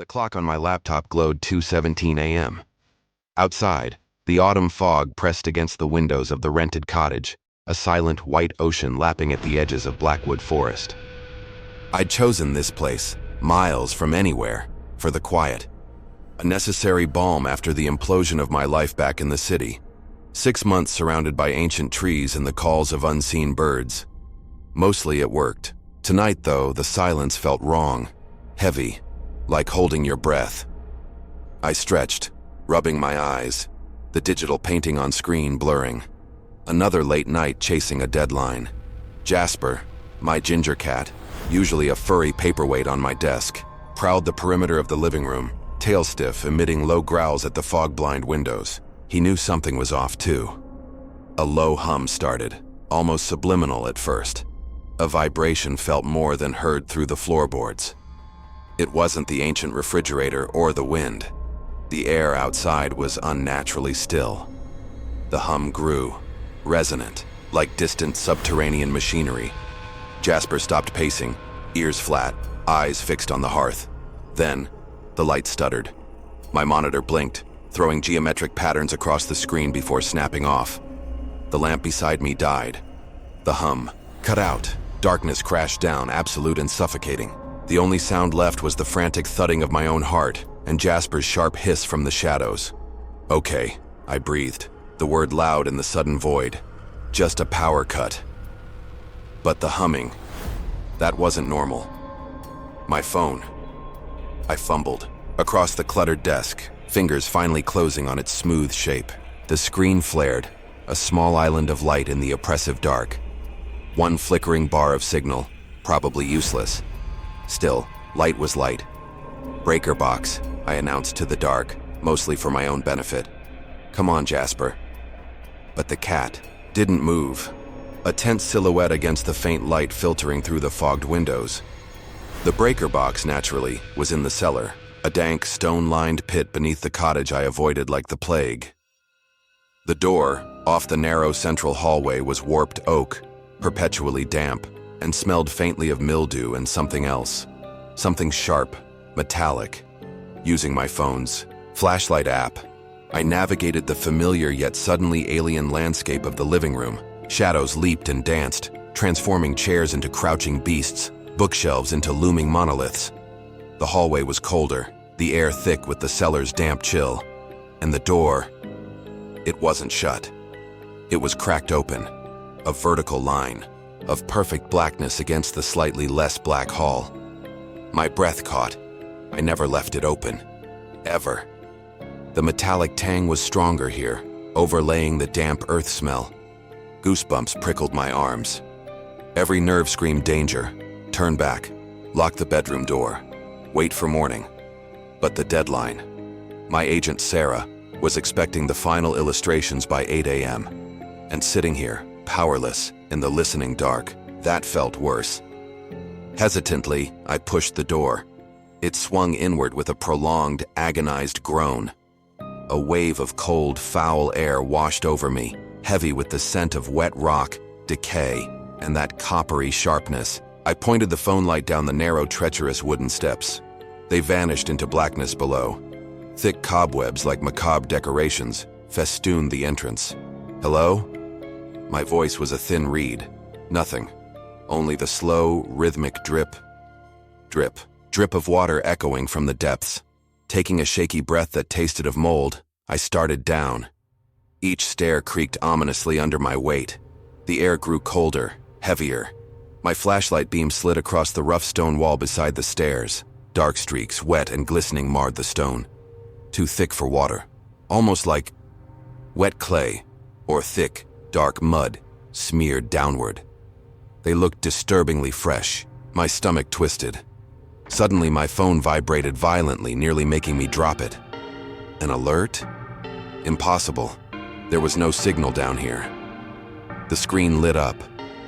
The clock on my laptop glowed 2:17 a.m. Outside, the autumn fog pressed against the windows of the rented cottage, a silent white ocean lapping at the edges of Blackwood Forest. I'd chosen this place, miles from anywhere, for the quiet. A necessary balm after the implosion of my life back in the city. 6 months surrounded by ancient trees and the calls of unseen birds. Mostly it worked. Tonight, though, the silence felt wrong, heavy, like holding your breath. I stretched, rubbing my eyes, the digital painting on screen blurring. Another late night chasing a deadline. Jasper, my ginger cat, usually a furry paperweight on my desk, prowled the perimeter of the living room, tail stiff, emitting low growls at the fog-blind windows. He knew something was off too. A low hum started, almost subliminal at first. A vibration felt more than heard through the floorboards. It wasn't the ancient refrigerator or the wind. The air outside was unnaturally still. The hum grew, resonant, like distant subterranean machinery. Jasper stopped pacing, ears flat, eyes fixed on the hearth. Then, the light stuttered. My monitor blinked, throwing geometric patterns across the screen before snapping off. The lamp beside me died. The hum cut out. Darkness crashed down, absolute and suffocating. The only sound left was the frantic thudding of my own heart and Jasper's sharp hiss from the shadows. Okay, I breathed, the word loud in the sudden void. Just a power cut. But the humming, that wasn't normal. My phone. I fumbled across the cluttered desk, fingers finally closing on its smooth shape. The screen flared, a small island of light in the oppressive dark. One flickering bar of signal, probably useless. Still, light was light. Breaker box, I announced to the dark, mostly for my own benefit. Come on, Jasper. But the cat didn't move, a tense silhouette against the faint light filtering through the fogged windows. The breaker box, naturally, was in the cellar, a dank, stone-lined pit beneath the cottage I avoided like the plague. The door, off the narrow central hallway, was warped oak, perpetually damp, and smelled faintly of mildew and something else. Something sharp, metallic. Using my phone's flashlight app, I navigated the familiar yet suddenly alien landscape of the living room. Shadows leaped and danced, transforming chairs into crouching beasts, bookshelves into looming monoliths. The hallway was colder, the air thick with the cellar's damp chill. And the door, it wasn't shut. It was cracked open. A vertical line of perfect blackness against the slightly less black hall. My breath caught. I never left it open. Ever. The metallic tang was stronger here, overlaying the damp earth smell. Goosebumps prickled my arms. Every nerve screamed danger. Turn back. Lock the bedroom door. Wait for morning. But the deadline. My agent, Sarah, was expecting the final illustrations by 8 a.m. And sitting here, powerless, in the listening dark, that felt worse. Hesitantly, I pushed the door. It swung inward with a prolonged, agonized groan. A wave of cold, foul air washed over me, heavy with the scent of wet rock, decay, and that coppery sharpness. I pointed the phone light down the narrow, treacherous wooden steps. They vanished into blackness below. Thick cobwebs like macabre decorations festooned the entrance. Hello? My voice was a thin reed. Nothing. Only the slow, rhythmic drip. Drip. Drip of water echoing from the depths. Taking a shaky breath that tasted of mold, I started down. Each stair creaked ominously under my weight. The air grew colder, heavier. My flashlight beam slid across the rough stone wall beside the stairs. Dark streaks, wet and glistening, marred the stone. Too thick for water. Almost like wet clay, or thick, dark mud, smeared downward. They looked disturbingly fresh. My stomach twisted. Suddenly, my phone vibrated violently, nearly making me drop it. An alert? Impossible. There was no signal down here. The screen lit up,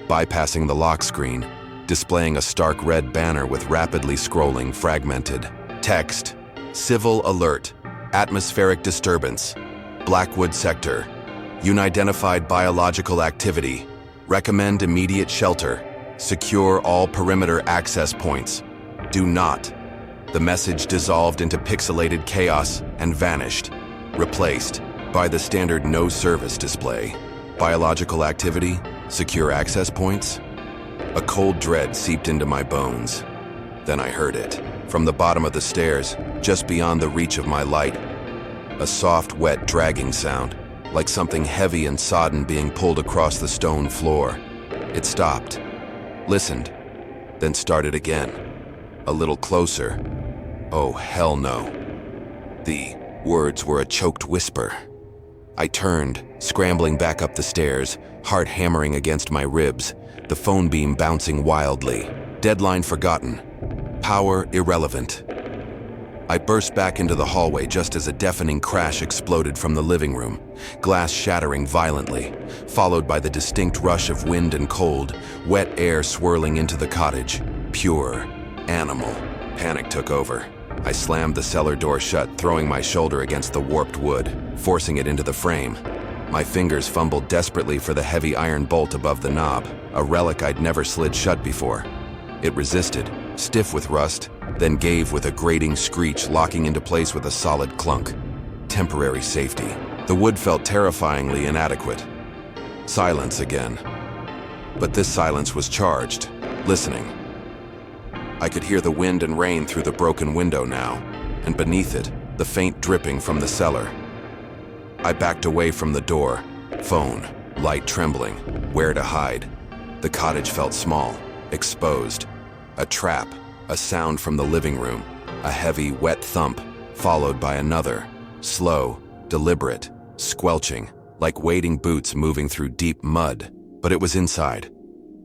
bypassing the lock screen, displaying a stark red banner with rapidly scrolling, fragmented text. Civil alert. Atmospheric disturbance. Blackwood sector. Unidentified biological activity. Recommend immediate shelter. Secure all perimeter access points. Do not The message dissolved into pixelated chaos and vanished, replaced by the standard no service display. Biological activity? Secure access points? A cold dread seeped into my bones. Then I heard it. From the bottom of the stairs, just beyond the reach of my light, a soft, wet, dragging sound, like something heavy and sodden being pulled across the stone floor. It stopped, listened, then started again. A little closer. Oh, hell no. The words were a choked whisper. I turned, scrambling back up the stairs, heart hammering against my ribs, the phone beam bouncing wildly. Deadline forgotten. Power irrelevant. I burst back into the hallway just as a deafening crash exploded from the living room, glass shattering violently, followed by the distinct rush of wind and cold, wet air swirling into the cottage. Pure, animal. Panic took over. I slammed the cellar door shut, throwing my shoulder against the warped wood, forcing it into the frame. My fingers fumbled desperately for the heavy iron bolt above the knob, a relic I'd never slid shut before. It resisted, stiff with rust, then gave with a grating screech, locking into place with a solid clunk. Temporary safety. The wood felt terrifyingly inadequate. Silence again. But this silence was charged, listening. I could hear the wind and rain through the broken window now, and beneath it, the faint dripping from the cellar. I backed away from the door, phone, light trembling, where to hide. The cottage felt small, exposed. A trap, a sound from the living room, a heavy, wet thump, followed by another, slow, deliberate, squelching, like wading boots moving through deep mud, but it was inside.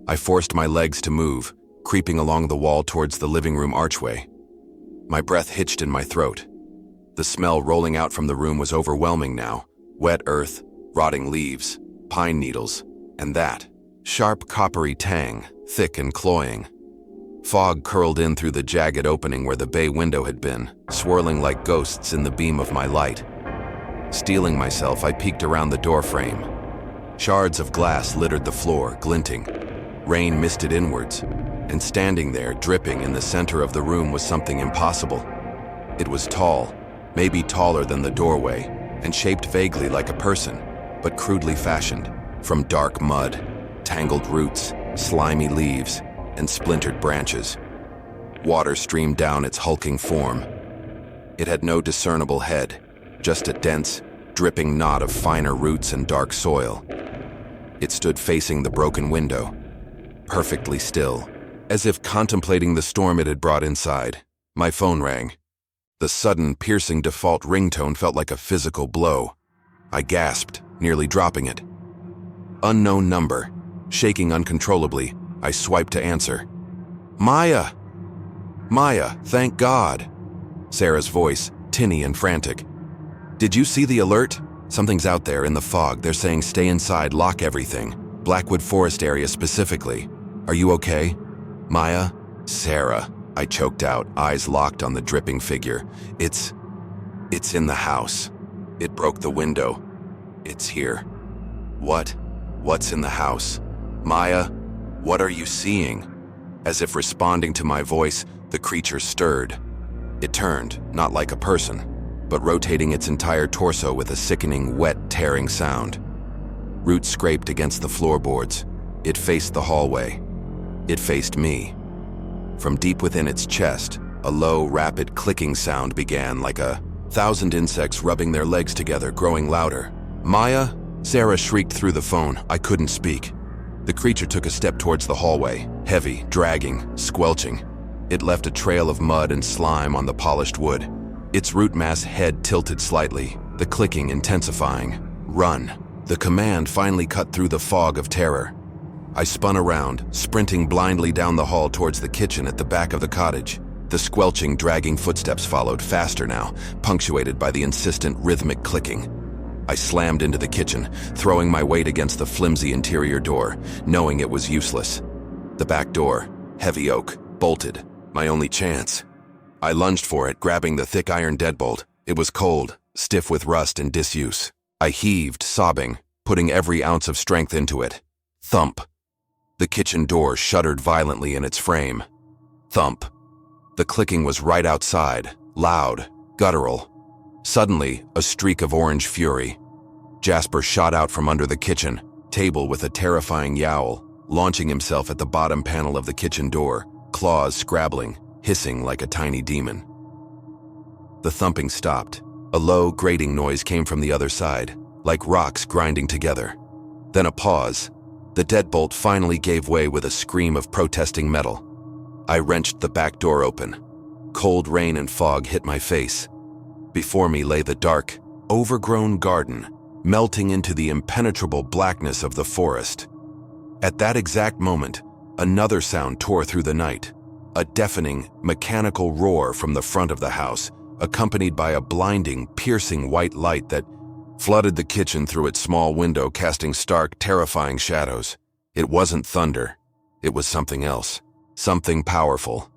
I forced my legs to move, creeping along the wall towards the living room archway. My breath hitched in my throat. The smell rolling out from the room was overwhelming now. Wet earth, rotting leaves, pine needles, and that sharp coppery tang, thick and cloying. Fog curled in through the jagged opening where the bay window had been, swirling like ghosts in the beam of my light. Steeling myself, I peeked around the door frame. Shards of glass littered the floor, glinting. Rain misted inwards, and standing there, dripping in the center of the room was something impossible. It was tall, maybe taller than the doorway, and shaped vaguely like a person, but crudely fashioned, from dark mud, tangled roots, slimy leaves, and splintered branches. Water streamed down its hulking form. It had no discernible head, just a dense, dripping knot of finer roots and dark soil. It stood facing the broken window, perfectly still, as if contemplating the storm it had brought inside. My phone rang. The sudden, piercing default ringtone felt like a physical blow. I gasped, nearly dropping it. Unknown number. Shaking uncontrollably, I swiped to answer. Maya! Maya, thank God! Sarah's voice, tinny and frantic. Did you see the alert? Something's out there in the fog. They're saying stay inside, lock everything. Blackwood Forest area specifically. Are you okay? Maya? Sarah, I choked out, eyes locked on the dripping figure. It's in the house. It broke the window. It's here. What? What's in the house? Maya, what are you seeing? As if responding to my voice, the creature stirred. It turned, not like a person, but rotating its entire torso with a sickening, wet, tearing sound. Roots scraped against the floorboards. It faced the hallway. It faced me. From deep within its chest, a low, rapid clicking sound began, like 1,000 insects rubbing their legs together, growing louder. Maya? Sarah shrieked through the phone. I couldn't speak. The creature took a step towards the hallway, heavy, dragging, squelching. It left a trail of mud and slime on the polished wood. Its root mass head tilted slightly, the clicking intensifying. Run. The command finally cut through the fog of terror. I spun around, sprinting blindly down the hall towards the kitchen at the back of the cottage. The squelching, dragging footsteps followed, faster now, punctuated by the insistent, rhythmic clicking. I slammed into the kitchen, throwing my weight against the flimsy interior door, knowing it was useless. The back door, heavy oak, bolted, my only chance. I lunged for it, grabbing the thick iron deadbolt. It was cold, stiff with rust and disuse. I heaved, sobbing, putting every ounce of strength into it. Thump. The kitchen door shuddered violently in its frame. Thump. The clicking was right outside, loud, guttural. Suddenly, a streak of orange fury. Jasper shot out from under the kitchen table with a terrifying yowl, launching himself at the bottom panel of the kitchen door, claws scrabbling, hissing like a tiny demon. The thumping stopped. A low, grating noise came from the other side, like rocks grinding together. Then a pause. The deadbolt finally gave way with a scream of protesting metal. I wrenched the back door open. Cold rain and fog hit my face. Before me lay the dark, overgrown garden, melting into the impenetrable blackness of the forest. At that exact moment, another sound tore through the night, a deafening, mechanical roar from the front of the house, accompanied by a blinding, piercing white light that flooded the kitchen through its small window, casting stark, terrifying shadows. It wasn't thunder. It was something else, something powerful.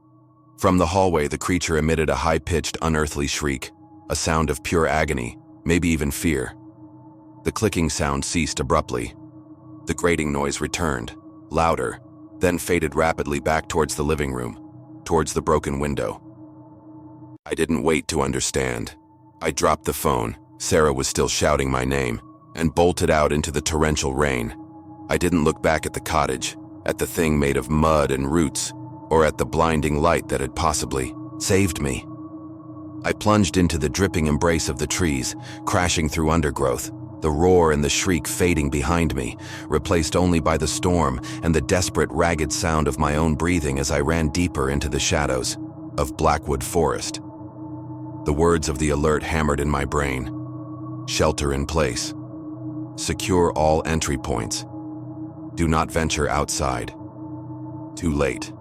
From the hallway, the creature emitted a high-pitched, unearthly shriek, a sound of pure agony, maybe even fear. The clicking sound ceased abruptly. The grating noise returned, louder, then faded rapidly back towards the living room, towards the broken window. I didn't wait to understand. I dropped the phone, Sarah was still shouting my name, and bolted out into the torrential rain. I didn't look back at the cottage, at the thing made of mud and roots, or at the blinding light that had possibly saved me. I plunged into the dripping embrace of the trees, crashing through undergrowth, the roar and the shriek fading behind me, replaced only by the storm and the desperate, ragged sound of my own breathing as I ran deeper into the shadows of Blackwood Forest. The words of the alert hammered in my brain. Shelter in place. Secure all entry points. Do not venture outside. Too late.